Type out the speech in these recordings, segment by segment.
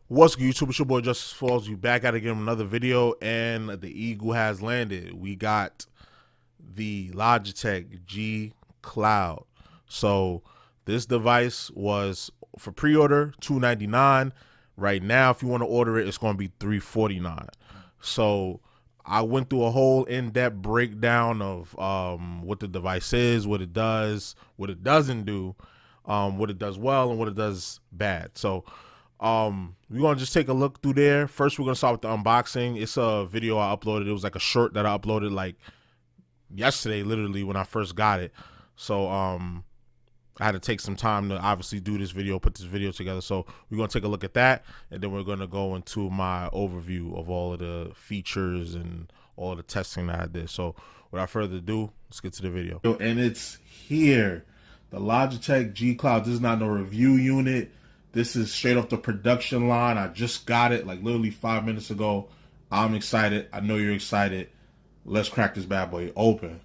What's good, YouTube? It's your boy JusticeXFalls. You back at it again with another video, and the eagle has landed. We got the Logitech G Cloud. So this device was for pre-order $299. Right now, if you want to order it, it's going to be $349. So I went through a whole in-depth breakdown of what the device is, what it does, what it doesn't do, what it does well, and what it does bad. So we're gonna just take a look through there. First, we're gonna start with the unboxing. It's a video I uploaded. It was like a short that I uploaded like yesterday, literally when I first got it. So I had to take some time to obviously do this video, put this video together. So we're gonna take a look at that, and then we're gonna go into my overview of all of the features and all of the testing that I did. So without further ado, let's get to the video. And it's here, the Logitech G Cloud. This is not no review unit. This is straight off the production line. I just got it like literally 5 minutes ago. I'm excited. I know you're excited. Let's crack this bad boy open.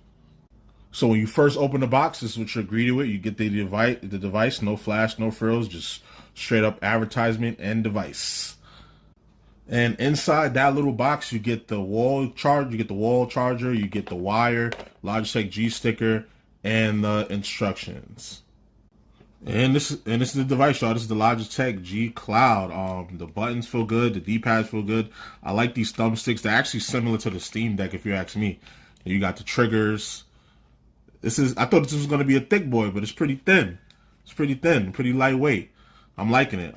So when you first open the box, this is what you're greeted with. You get the device, no flash, no frills, just straight up advertisement and device. And inside that little box, you get the wall charger, you get the wire, Logitech G sticker, and the instructions. And this is the device, y'all. This is the Logitech G Cloud. The buttons feel good. The D-pads feel good. I like these thumbsticks. They're actually similar to the Steam Deck, if you ask me. You got the triggers. I thought this was going to be a thick boy, but it's pretty thin. It's pretty thin, pretty lightweight. I'm liking it.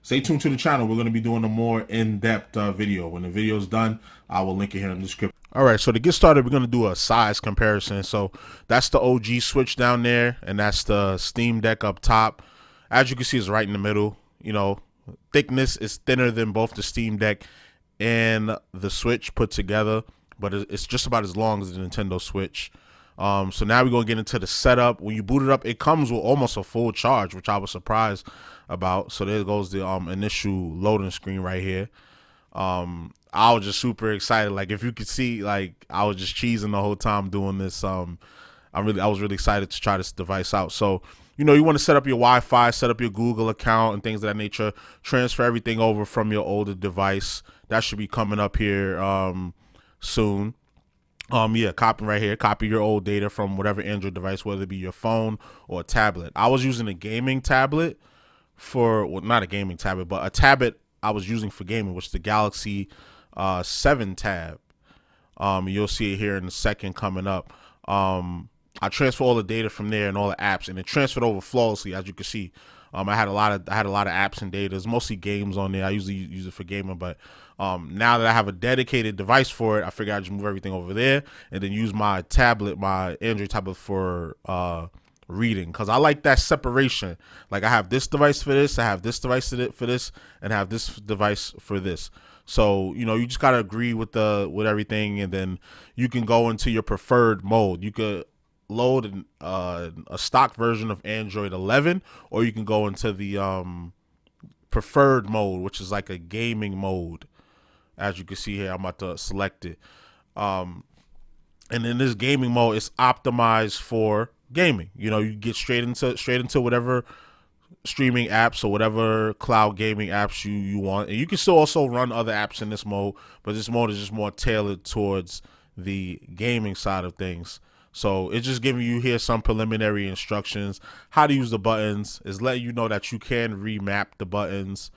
Stay tuned to the channel. We're going to be doing a more in-depth video. When the video is done, I will link it here in the description. All right, so to get started, we're going to do a size comparison. So that's the OG Switch down there, and that's the Steam Deck up top. As you can see, it's right in the middle. You know, thickness is thinner than both the Steam Deck and the Switch put together, but it's just about as long as the Nintendo Switch. So now we're going to get into the setup. When you boot it up, it comes with almost a full charge, which I was surprised about. So there goes the initial loading screen right here. I was just super excited. Like, if you could see, like, I was just cheesing the whole time doing this. I was really excited to try this device out. So, you know, you want to set up your Wi-Fi, set up your Google account and things of that nature, transfer everything over from your older device. That should be coming up here soon. Yeah, copy right here. Copy your old data from whatever Android device, whether it be your phone or a tablet. I was using a gaming tablet well, not a gaming tablet, but a tablet I was using for gaming, which is the Galaxy 7 tab. You'll see it here in a second coming up. I transfer all the data from there and all the apps, and it transferred over flawlessly, as you can see. I had a lot of apps and data. It's mostly games on there. I usually use it for gaming, but now that I have a dedicated device for it, I figured I'd just move everything over there and then use my tablet, my Android tablet, for reading, because I like that separation. Like, I have this device for this, I have this device for this, and I have this device for this. So, you know, you just gotta agree with everything, and then you can go into your preferred mode. You could load a stock version of Android 11, or you can go into the preferred mode, which is like a gaming mode. As you can see here, I'm about to select it. And in this gaming mode, it's optimized for gaming. You know, you get straight into whatever streaming apps or whatever cloud gaming apps you want, and you can still also run other apps in this mode, but this mode is just more tailored towards the gaming side of things. So it's just giving you here some preliminary instructions, how to use the buttons. Is letting you know that you can remap the buttons.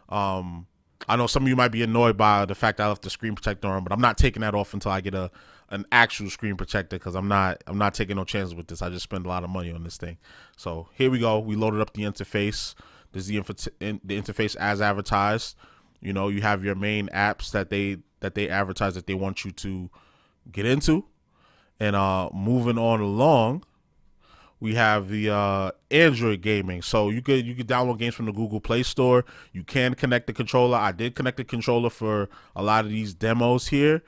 I know some of you might be annoyed by the fact that I left the screen protector on, but I'm not taking that off until I get an actual screen protector, because I'm not taking no chances with this. I just spend a lot of money on this thing. So here we go. We loaded up the interface. This is the interface as advertised. You know, you have your main apps that they advertise that they want you to get into. And moving on along, we have the Android gaming. So you could download games from the Google Play Store. You can connect the controller. I did connect the controller for a lot of these demos here.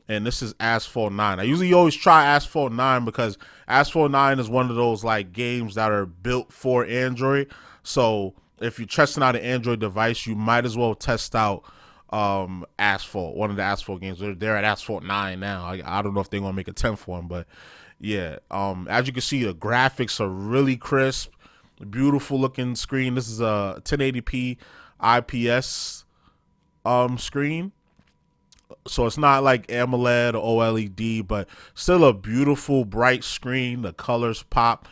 And this is Asphalt 9. I usually always try Asphalt 9 because Asphalt 9 is one of those like games that are built for Android. So if you're testing out an Android device, you might as well test out Asphalt, one of the Asphalt games. They're at Asphalt 9 now. I don't know if they're gonna make a 10th one, but yeah. As you can see, the graphics are really crisp, beautiful looking screen. This is a 1080p IPS screen. So it's not like AMOLED or OLED, but still a beautiful bright screen. The colors pop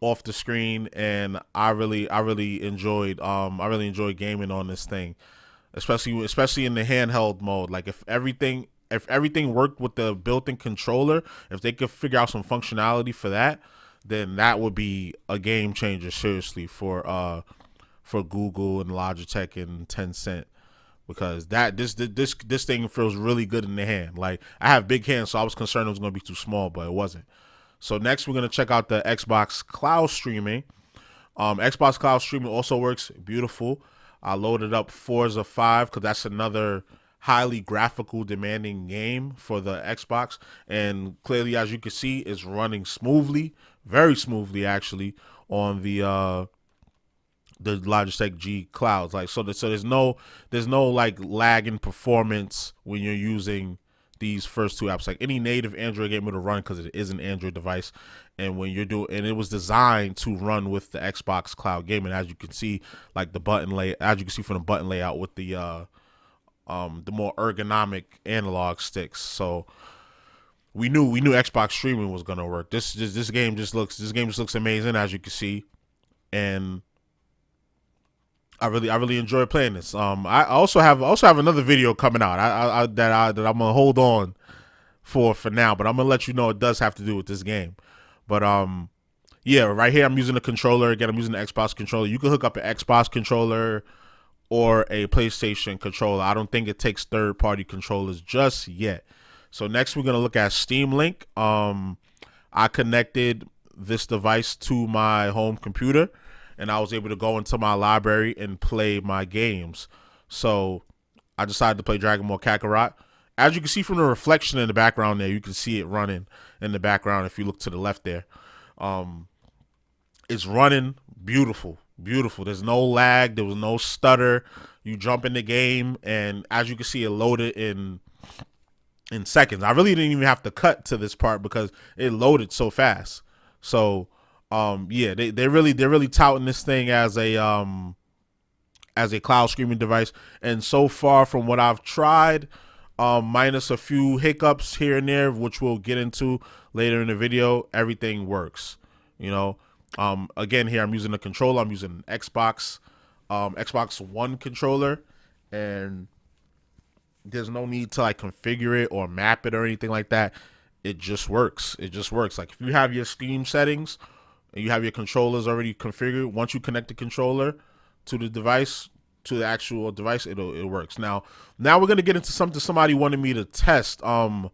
off the screen, and I really enjoyed gaming on this thing, especially in the handheld mode. Like if everything worked with the built-in controller, if they could figure out some functionality for that, then that would be a game changer, seriously, for Google and Logitech and Tencent, because this thing feels really good in the hand. Like I have big hands, so I was concerned it was going to be too small, but it wasn't. So next we're going to check out the Xbox Cloud streaming. Xbox Cloud streaming also works beautiful. I loaded up Forza 5 because that's another highly graphical demanding game for the Xbox, and clearly, as you can see, it's running smoothly, very smoothly actually, on the Logitech G Clouds. Like so there's no like lag in performance when you're using these first two apps. Like any native Android game will run because it is an Android device, and when you're doing, and it was designed to run with the Xbox Cloud gaming, as you can see, like the button lay, as you can see from the button layout with the more ergonomic analog sticks. So we knew Xbox streaming was gonna work. This game just looks amazing, as you can see, and I really enjoy playing this. I also have another video coming out that I'm gonna hold on for now, but I'm gonna let you know it does have to do with this game. But yeah, right here I'm using the controller again. I'm using the Xbox controller. You can hook up an Xbox controller or a PlayStation controller. I don't think it takes third-party controllers just yet. So next we're gonna look at Steam Link. I connected this device to my home computer, and I was able to go into my library and play my games. So I decided to play Dragon Ball Kakarot. As you can see from the reflection in the background there, you can see it running in the background if you look to the left there. It's running beautiful. There's no lag. There was no stutter. You jump in the game, and as you can see, it loaded in seconds. I really didn't even have to cut to this part because it loaded so fast. So yeah, they're really touting this thing as a cloud streaming device, and so far from what I've tried, minus a few hiccups here and there, which we'll get into later in the video, everything works. You know, again, here I'm using a controller. I'm using an Xbox One controller, and there's no need to like configure it or map it or anything like that. It just works. Like if you have your Steam settings and you have your controllers already configured, once you connect the controller to the device, to the actual device, it works. Now we're gonna get into something somebody wanted me to test. Shout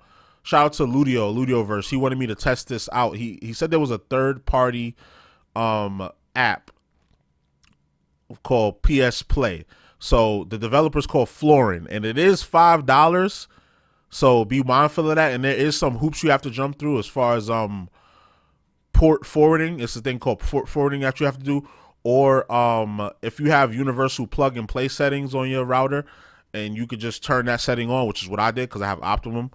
out to Ludioverse. He wanted me to test this out. He said there was a third party app called PS Play. So the developer's called Florin, and it is $5. So be mindful of that. And there is some hoops you have to jump through as far as port forwarding. It's a thing called port forwarding that you have to do. Or if you have universal plug and play settings on your router, and you could just turn that setting on, which is what I did because I have Optimum,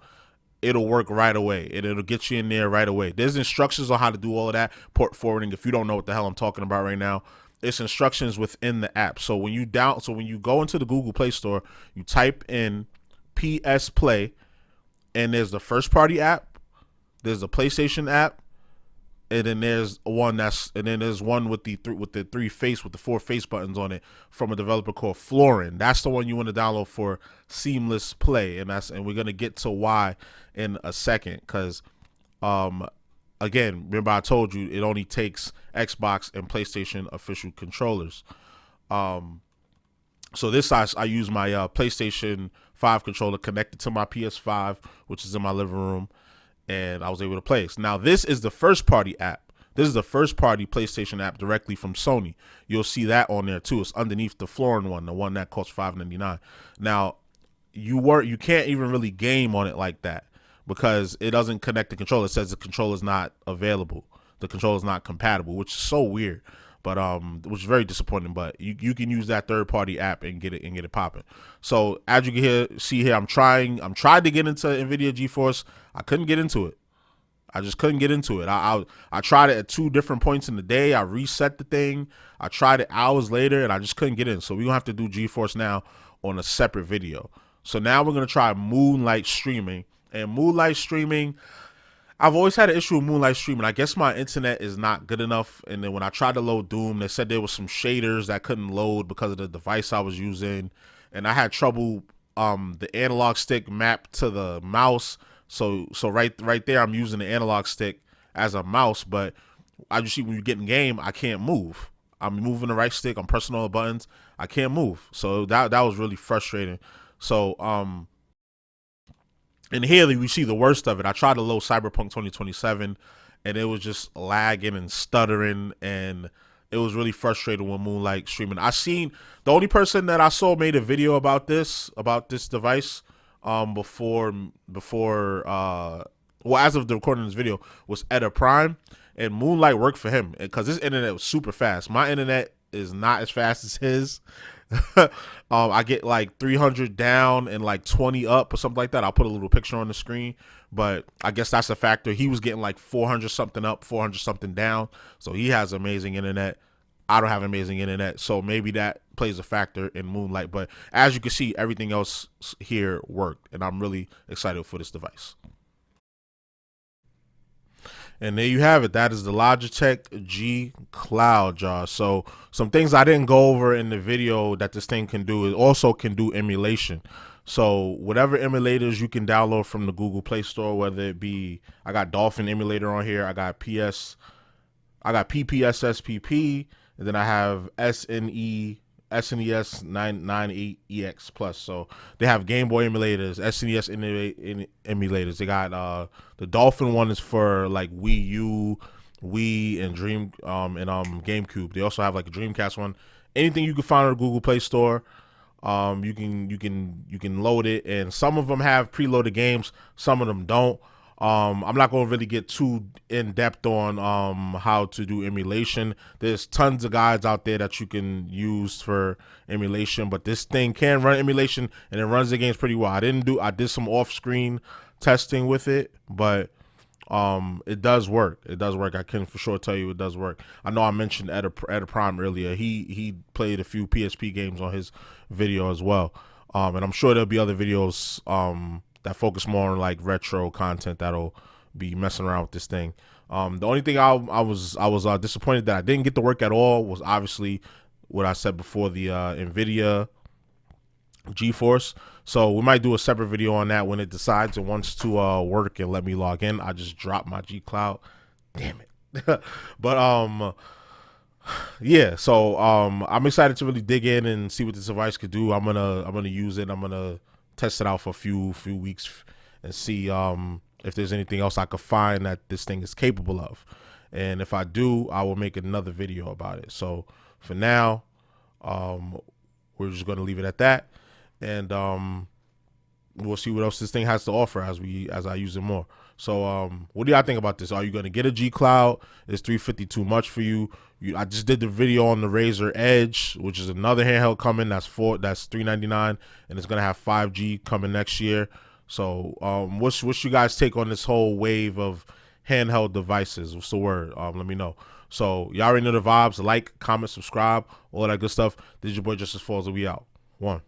it'll work right away, and it'll get you in there right away. There's instructions on how to do all of that port forwarding. If you don't know what the hell I'm talking about right now, it's instructions within the app. So when you go into the Google Play Store, you type in PS Play, and there's the first party app, there's the PlayStation app, and then there's one with the four face buttons on it from a developer called Florin. That's the one you want to download for seamless play, and we're gonna get to why in a second, because again, remember I told you it only takes Xbox and PlayStation official controllers. So this I use my PlayStation 5 controller connected to my PS5, which is in my living room, and I was able to play. So now this is the first party app. This is the first party PlayStation app directly from Sony. You'll see that on there too. It's underneath the Florin one, the one that costs $5.99. Now you can't even really game on it like that because it doesn't connect the controller. It says the controller is not available. The controller is not compatible, which is so weird. But which is very disappointing. But you can use that third party app and get it popping. So as you can see here, I'm trying to get into NVIDIA GeForce. I couldn't get into it. I just couldn't get into it. I tried it at 2 different points in the day. I reset the thing. I tried it hours later, and I just couldn't get in. So we're gonna have to do GeForce now on a separate video. So now we're gonna try Moonlight streaming. And Moonlight streaming, I've always had an issue with Moonlight streaming. I guess my internet is not good enough. And then when I tried to load Doom, they said there was some shaders that couldn't load because of the device I was using. And I had trouble the analog stick mapped to the mouse. So right there, I'm using the analog stick as a mouse, but I just see when you get in game, I can't move. I'm moving the right stick, I'm pressing all the buttons, I can't move. So that was really frustrating. So and here we see the worst of it. I tried to load Cyberpunk 2027 and it was just lagging and stuttering, and it was really frustrating with Moonlight streaming. I seen the only person that I saw made a video about this device before well, as of the recording of this video, was Etta Prime, and Moonlight worked for him because his internet was super fast. My internet is not as fast as his. I get like 300 down and like 20 up or something like that. I'll put a little picture on the screen, but I guess that's a factor. He was getting like 400 something up, 400 something down. So he has amazing internet. I don't have amazing internet, so maybe that plays a factor in Moonlight. But as you can see, everything else here worked, and I'm really excited for this device. And there you have it. That is the Logitech G Cloud, y'all. So some things I didn't go over in the video that this thing can do is also can do emulation. So whatever emulators you can download from the Google Play Store, whether it be, I got Dolphin emulator on here, I got PPSSPP, and then I have SNES 998EX Plus. So they have Game Boy emulators, SNES emulators. They got the Dolphin one is for like Wii U, Wii, and Dream and GameCube. They also have like a Dreamcast one. Anything you can find on the Google Play Store, you can load it. And some of them have preloaded games, some of them don't. I'm not going to really get too in depth on how to do emulation. There's tons of guides out there that you can use for emulation, but this thing can run emulation and it runs the games pretty well. I did some off-screen testing with it, but it does work. It does work. I can for sure tell you it does work. I know I mentioned Etta Prime earlier. He played a few PSP games on his video as well, and I'm sure there'll be other videos that focus more on like retro content that'll be messing around with this thing. The only thing I was disappointed that I didn't get to work at all was obviously what I said before, the EVGA GeForce. So we might do a separate video on that when it decides it wants to work and let me log in. I just dropped my G Cloud. Damn it. But yeah, so I'm excited to really dig in and see what this device could do. I'm gonna use it. I'm gonna test it out for a few weeks and see if there's anything else I could find that this thing is capable of. And if I do, I will make another video about it. So for now, we're just going to leave it at that, and we'll see what else this thing has to offer as I use it more. So what do y'all think about this? Are you going to get a G Cloud? Is $350 too much for you? I just did the video on the Razer Edge, which is another handheld coming. That's $399, and it's going to have 5G coming next year. So what's you guys take on this whole wave of handheld devices? What's the word? Let me know. So y'all already know the vibes. Like, comment, subscribe, all that good stuff. This is your boy JusticeXFalls, and we out. One.